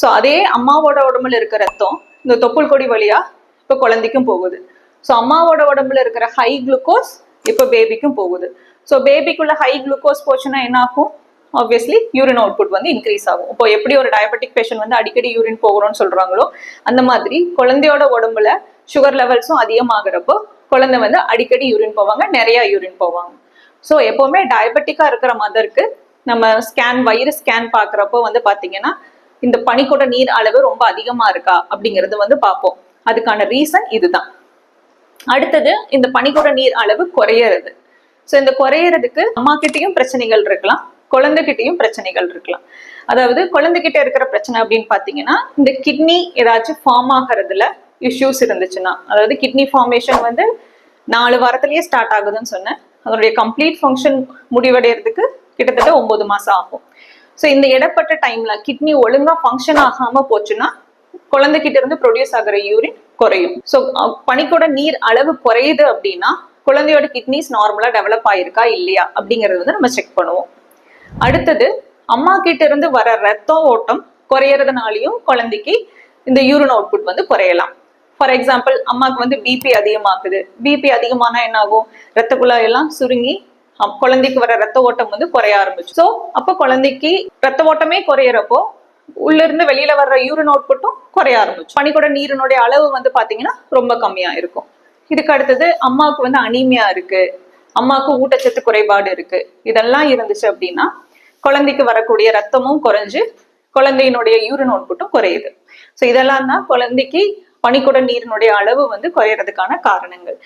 So அதே அம்மாவோட உடம்புல இருக்க ரத்தம் இந்த தொப்புள் கொடி வழியா இப்போ குழந்தைக்கும் போகுது. ஸோ அம்மாவோட உடம்புல இருக்கிற ஹை குளுக்கோஸ் இப்போ பேபிக்கும் போகுது. ஸோ பேபிக்குள்ள ஹை குளுக்கோஸ் போச்சுன்னா என்ன ஆகும்? ஆப்வியஸ்லி யூரின் அவுட்புட் வந்து இன்க்ரீஸ் ஆகும். இப்போ எப்படி ஒரு டயபெட்டிக் பேஷண்ட் வந்து அடிக்கடி யூரின் போகணும்னு சொல்றாங்களோ அந்த மாதிரி குழந்தையோட உடம்புல சுகர் லெவல்ஸும் அதிகமாகிறப்போ குழந்தை வந்து அடிக்கடி யூரின் போவாங்க, நிறைய யூரின் போவாங்க. ஸோ எப்பவுமே டயபெட்டிக்கா இருக்கிற மதருக்கு நம்ம வயிறு ஸ்கேன் பார்க்குறப்போ வந்து பார்த்தீங்கன்னா இந்த பனிக்கூட நீர் அளவு ரொம்ப அதிகமா இருக்கா அப்படிங்கிறது வந்து பார்ப்போம். அதுக்கான ரீசன் இதுதான். அடுத்தது இந்த பனிக்கூட நீர் அளவு குறையிறது. ஸோ இந்த குறையறதுக்கு அம்மா கிட்டையும் பிரச்சனைகள் இருக்கலாம், குழந்தைகிட்டையும் பிரச்சனைகள் இருக்கலாம். அதாவது குழந்தைகிட்ட இருக்கிற பிரச்சனை அப்படின்னு பார்த்தீங்கன்னா இந்த கிட்னி ஏதாச்சும் ஃபார்ம் ஆகிறதுல இஷ்யூஸ் இருந்துச்சுன்னா, அதாவது கிட்னி ஃபார்மேஷன் வந்து 4 வாரத்திலேயே ஸ்டார்ட் ஆகுதுன்னு சொன்னேன். அதனுடைய கம்ப்ளீட் ஃபங்க்ஷன் முடிவடைகிறதுக்கு கிட்டத்தட்ட 9 மாசம் ஆகும். ஸோ இந்த இடப்பட்ட டைம்ல கிட்னி ஒழுங்கா ஃபங்க்ஷன் ஆகாம போச்சுன்னா குழந்தைகிட்ட இருந்து ப்ரொடியூஸ் ஆகிற யூரின் குறையும். ஸோ பனிக்கூட நீர் அளவு குறையுது அப்படின்னா குழந்தையோட கிட்னிஸ் நார்மலா டெவலப் ஆயிருக்கா இல்லையா அப்படிங்கறது வந்து நம்ம செக் பண்ணுவோம். அடுத்தது அம்மா கிட்ட இருந்து வர ரத்த ஓட்டம் குறையறதுனாலையும் குழந்தைக்கு இந்த யூரின் அவுட்புட் வந்து குறையலாம். ஃபார் எக்ஸாம்பிள் அம்மாவுக்கு வந்து பிபி அதிகமாகுது. பிபி அதிகமானா என்ன ஆகும்? ரத்த குழாய் எல்லாம் சுருங்கி குழந்தைக்கு வர ரத்த ஓட்டம் வந்து குறைய ஆரம்பிச்சு. ஸோ அப்போ குழந்தைக்கு ரத்த ஓட்டமே குறையறப்போ உள்ள இருந்து வெளியில வர்ற யூரின் அவுட்புட்டும் குறைய ஆரம்பிச்சு. பனிக்கூட நீரினுடைய அளவு வந்து பாத்தீங்கன்னா ரொம்ப கம்மியா இருக்கும். இதுக்கு அடுத்தது அம்மாவுக்கு வந்து அனீமியா இருக்கு, அம்மாவுக்கு ஊட்டச்சத்து குறைபாடு இருக்கு, இதெல்லாம் இருந்துச்சு அப்படின்னா குழந்தைக்கு வரக்கூடிய ரத்தமும் குறைஞ்சு குழந்தையினுடைய யூரின் அவுட்புட்டும் குறையுது. ஸோ இதெல்லாம் தான் குழந்தைக்கு பனிக்கூட நீரினுடைய அளவு வந்து குறையறதுக்கான காரணங்கள்.